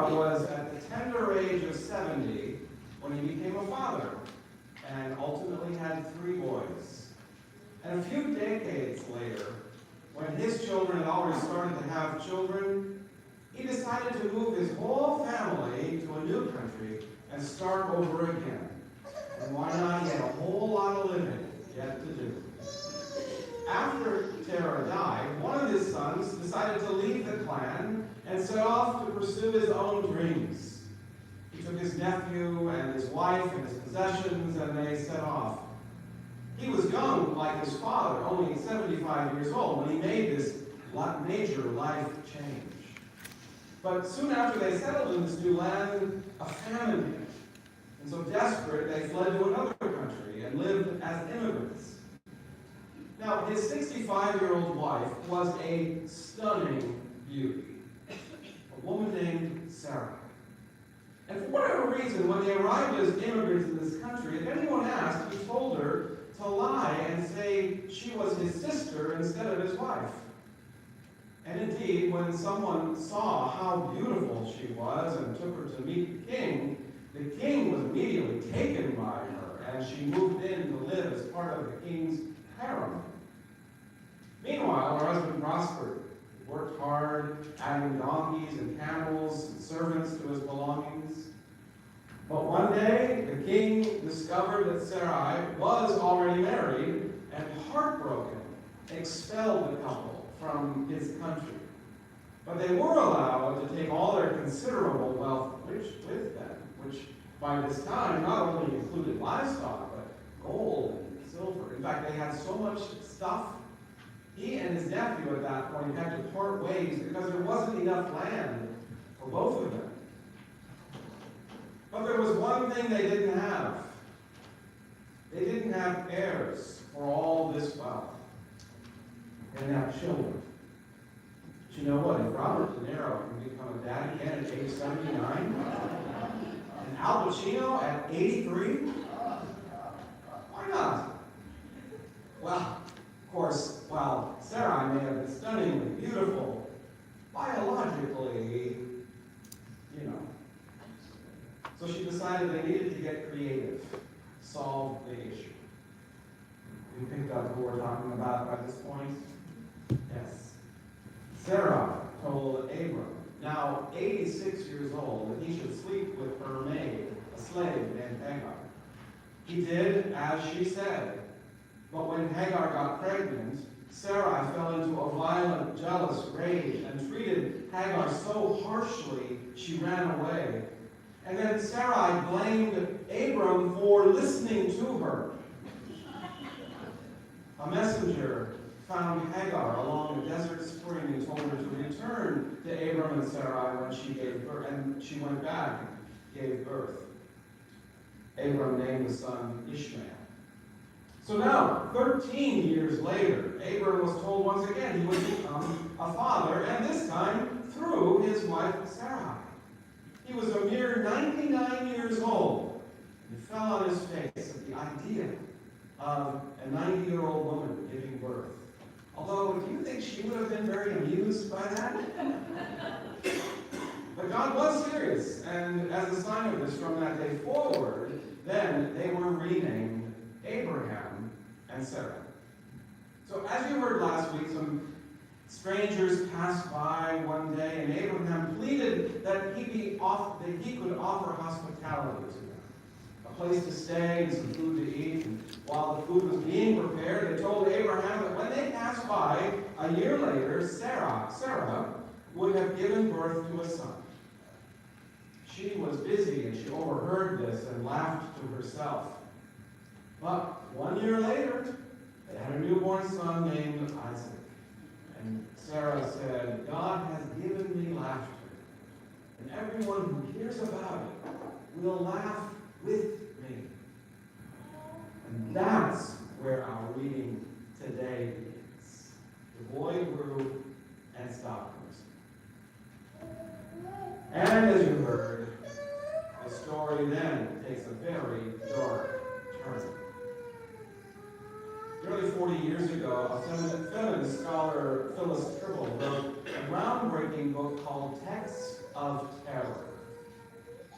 Terah was at the tender age of 70 when he became a father and ultimately had 3 boys. And a few decades later, when his children had already started to have children, he decided to move his whole family to a new country and start over again. And why not? He had a whole lot of living yet to do. After Terah died, one of his sons decided to leave the clan and set off to pursue his own dreams. He took his nephew and his wife and his possessions, and they set off. He was young, like his father, only 75 years old, when he made this major life change. But soon after they settled in this new land, a famine hit. And so desperate, they fled to another country and lived as immigrants. Now, his 65-year-old wife was a stunning beauty, a woman named Sarah. And for whatever reason, when they arrived as immigrants in this country, if anyone asked, he told her to lie and say she was his sister instead of his wife. And indeed, when someone saw how beautiful she was and took her to meet the king was immediately taken by her, and she moved in to live as part of the king's harem. Meanwhile, her husband prospered. He worked hard, adding donkeys and camels and servants to his belongings. But one day, the king discovered that Sarai was already married, and heartbroken, expelled the couple from his country. But they were allowed to take all their considerable wealth with them, which by this time not only included livestock, but gold and silver. In fact, they had so much stuff. He and his nephew at that point had to part ways because there wasn't enough land for both of them. But there was one thing they didn't have. They didn't have heirs for all this wealth. They didn't have children. But you know what? If Robert De Niro can become a dad again at age 79, and Al Pacino at 83, why not? Well, of course, while Sarai may have been stunningly beautiful, biologically, so she decided they needed to get creative, solve the issue. You picked up who we're talking about by this point? Yes. Sarah told Abram, now 86 years old, that he should sleep with her maid, a slave named Hagar. He did as she said. But when Hagar got pregnant, Sarai fell into a violent, jealous rage and treated Hagar so harshly she ran away. And then Sarai blamed Abram for listening to her. A messenger found Hagar along a desert spring and told her to return to Abram and Sarai when she gave birth, and she went back and gave birth. Abram named the son Ishmael. So now, 13 years later, Abram was told once again he would become a father, and this time through his wife Sarai. He was a mere 99 years old, and he fell on his face at the idea of a 90-year-old woman giving birth. Although, do you think she would have been very amused by that? But God was serious, and as a sign of this, from that day forward, then they were renamed Abraham and Sarah. So as you heard last week, some strangers passed by one day, and Abraham pleaded that he could offer hospitality to them, a place to stay and some food to eat. And while the food was being prepared, they told Abraham that when they passed by, a year later, Sarah would have given birth to a son. She was busy, and she overheard this and laughed to herself. But 1 year later, they had a newborn son named Isaac. And Sarah said, God has given me laughter, and everyone who hears about it will laugh with me. And that's where our reading today begins. The boy grew and stopped nursing. And as you heard, the story then takes a very dark turn. Nearly 40 years ago, a feminist scholar, Phyllis Tribble, wrote a groundbreaking book called Texts of Terror.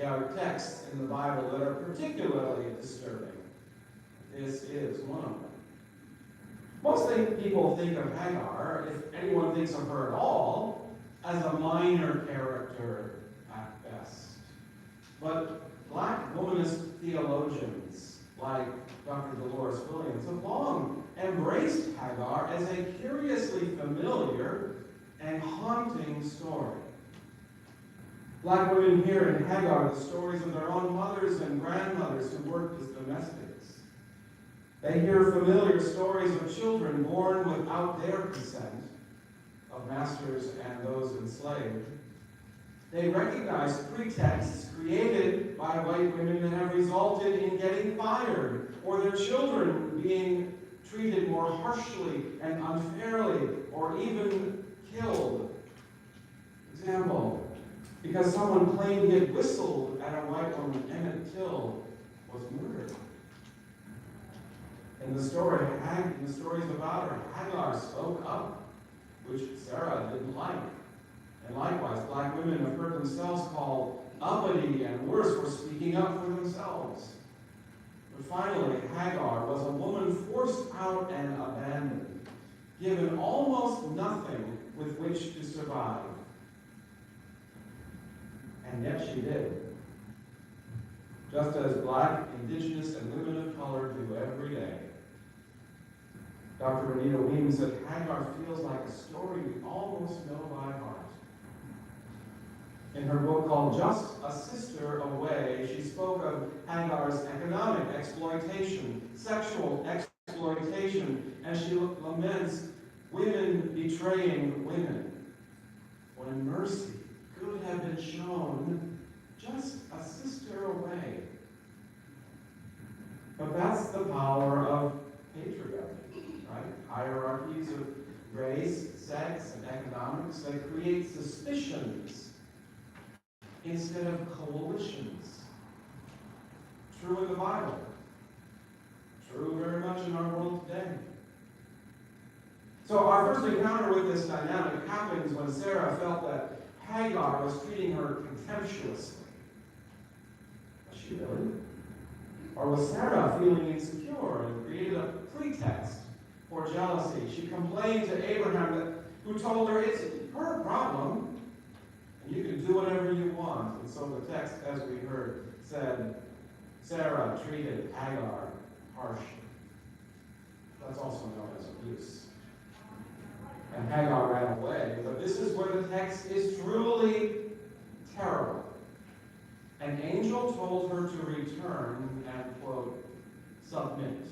There are texts in the Bible that are particularly disturbing. This is one of them. Most people think of Hagar, if anyone thinks of her at all, as a minor character at best. But black womanist theologians like Dr. Dolores Williams have long embraced Hagar as a curiously familiar and haunting story. Black women hear in Hagar the stories of their own mothers and grandmothers who worked as domestics. They hear familiar stories of children born without their consent, of masters and those enslaved. They recognize pretexts created by white women that have resulted in getting fired, or their children being treated more harshly and unfairly, or even killed. Example, because someone claimed he had whistled at a white woman, Emmett Till was murdered. In the stories about her, Hagar spoke up, which Sarah didn't like. And likewise, black women have heard themselves called uppity and worse for speaking up for themselves. But finally, Hagar was a woman forced out and abandoned, given almost nothing with which to survive. And yet she did. Just as black, indigenous, and women of color do every day. Dr. Renita Weems said, Hagar feels like a story we almost know by heart. In her book called Just a Sister Away, she spoke of Hagar's economic exploitation, sexual exploitation, and she laments women betraying women, when mercy could have been shown just a sister away. But that's the power of patriarchy, right? Hierarchies of race, sex, and economics that create suspicions instead of coalitions. True in the Bible. True very much in our world today. So our first encounter with this dynamic happens when Sarah felt that Hagar was treating her contemptuously. Was she really? Or was Sarah feeling insecure and created a pretext for jealousy? She complained to Abraham, who told her it's her problem, and you can do whatever you want. And so the text, as we heard, said, Sarah treated Hagar harshly. That's also known as abuse. And Hagar ran away. But this is where the text is truly terrible. An angel told her to return and, quote, submit.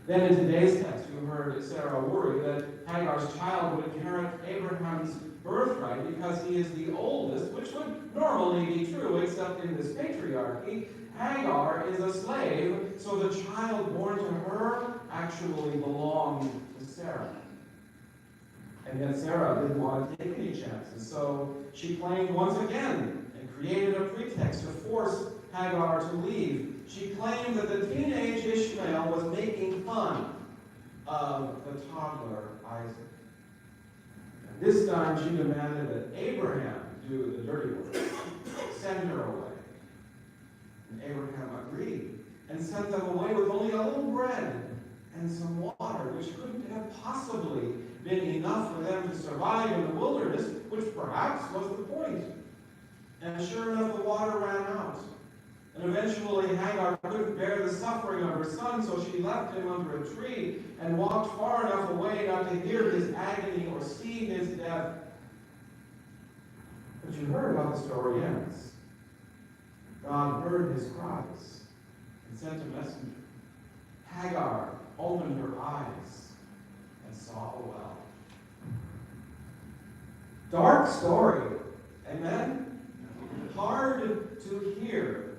Then in today's text, you heard Sarah worry that Hagar's child would inherit Abraham's birthright because he is the oldest, which would normally be true, except in this patriarchy. Hagar is a slave, so the child born to her actually belonged to Sarah. And yet Sarah didn't want to take any chances, so she claimed once again and created a pretext to force Hagar to leave. She claimed that the teenage Ishmael was making fun of the toddler Isaac. And this time she demanded that Abraham do the dirty work, send her away. And Abraham agreed and sent them away with only a little bread and some water, which couldn't have possibly been enough for them to survive in the wilderness, which perhaps was the point. And sure enough, the water ran out. And eventually Hagar couldn't bear the suffering of her son, so she left him under a tree and walked far enough away not to hear his agony or see his death. But you heard how the story ends. God heard his cries and sent a messenger. Hagar opened her eyes and saw a well. Dark story. Amen? Hard to hear.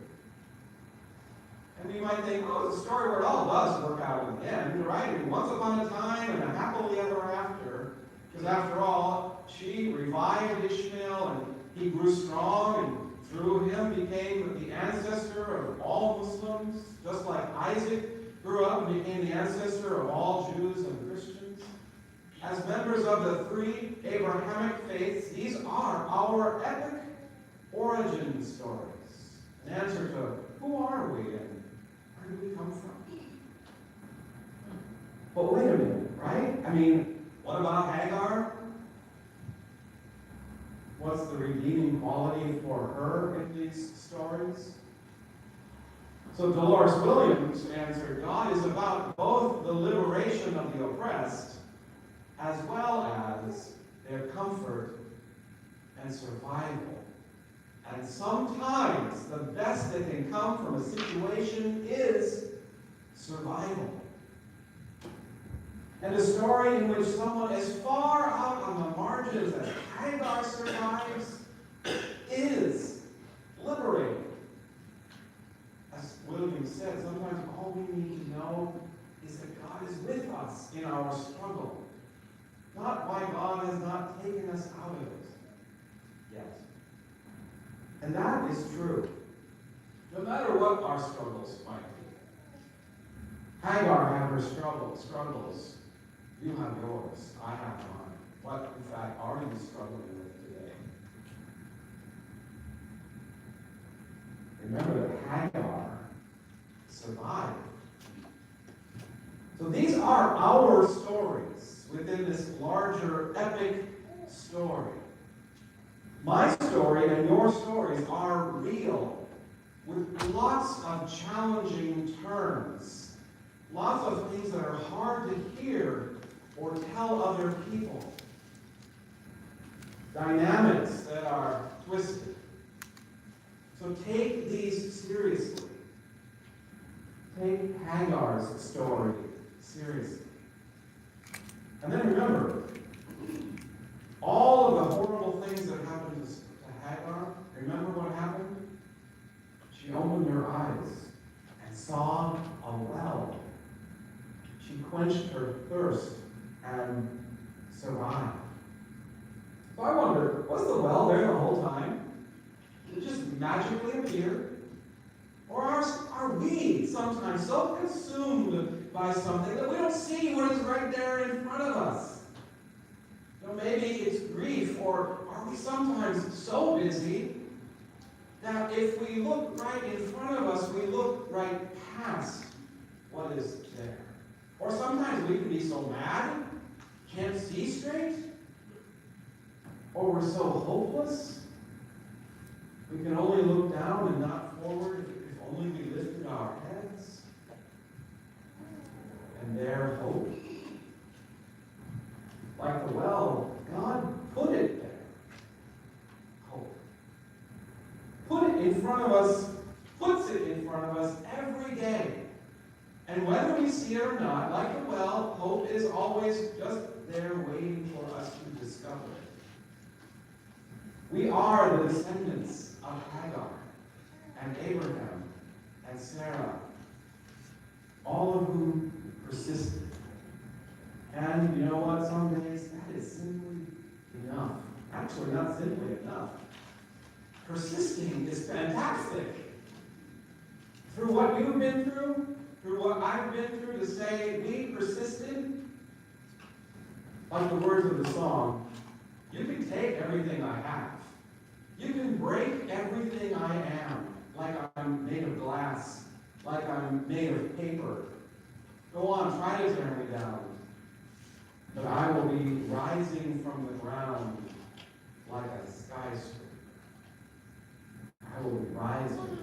And you might think, oh, it's a story where it all does work out in the end, right? And once upon a time and a happily ever after. Because after all, she revived Ishmael and he grew strong, and through him became the ancestor of all Muslims, just like Isaac grew up and became the ancestor of all Jews and Christians. As members of the three Abrahamic faiths, these are our epic origin stories, an answer to who are we and where do we come from? But wait a minute, right? I mean, what about Hagar? What's the redeeming quality for her in these stories? So Dolores Williams answered, God is about both the liberation of the oppressed as well as their comfort and survival. And sometimes the best that can come from a situation is survival. And a story in which someone as far out on the margins as Hagar survives is liberating. As William said, sometimes all we need to know is that God is with us in our struggle. Not why God has not taken us out of it yet. And that is true. No matter what our struggles might be. Hagar had her struggles. You have yours. I have mine. What, in fact, are you struggling with today? Remember that Hagar survived. So these are our stories within this larger epic story. My story and your stories are real, with lots of challenging turns, lots of things that are hard to hear or tell other people, dynamics that are twisted. So take these seriously. Take Hagar's story seriously. And then remember, all of the horrible things that happened to Hagar, remember what happened? She opened her eyes and saw a well. She quenched her thirst and survived. So I wonder, was the well there the whole time? Did it just magically appear? Or are we sometimes so consumed by something that we don't see what is right there in front of us? You know, maybe it's grief, or are we sometimes so busy that if we look right in front of us, we look right past what is there? Or sometimes we can be so mad, can't see straight, or we're so hopeless, we can only look down and not forward if only we lifted our heads. And there, hope. Like the well, God put it there. Hope. Put it in front of us, puts it in front of us every day. And whether we see it or not, like the well, hope is always just there waiting for us to discover it. We are the descendants of Hagar and Abraham and Sarah, all of whom persisted. And you know what? Some days that is simply enough. Actually, not simply enough. Persisting is fantastic. Through what you've been through what I've been through, to say we persisted, like the words of the song, you can take everything I have. You can break everything I am, like I'm made of glass, like I'm made of paper. Go on, try to tear me down. But I will be rising from the ground like a skyscraper. I will be rising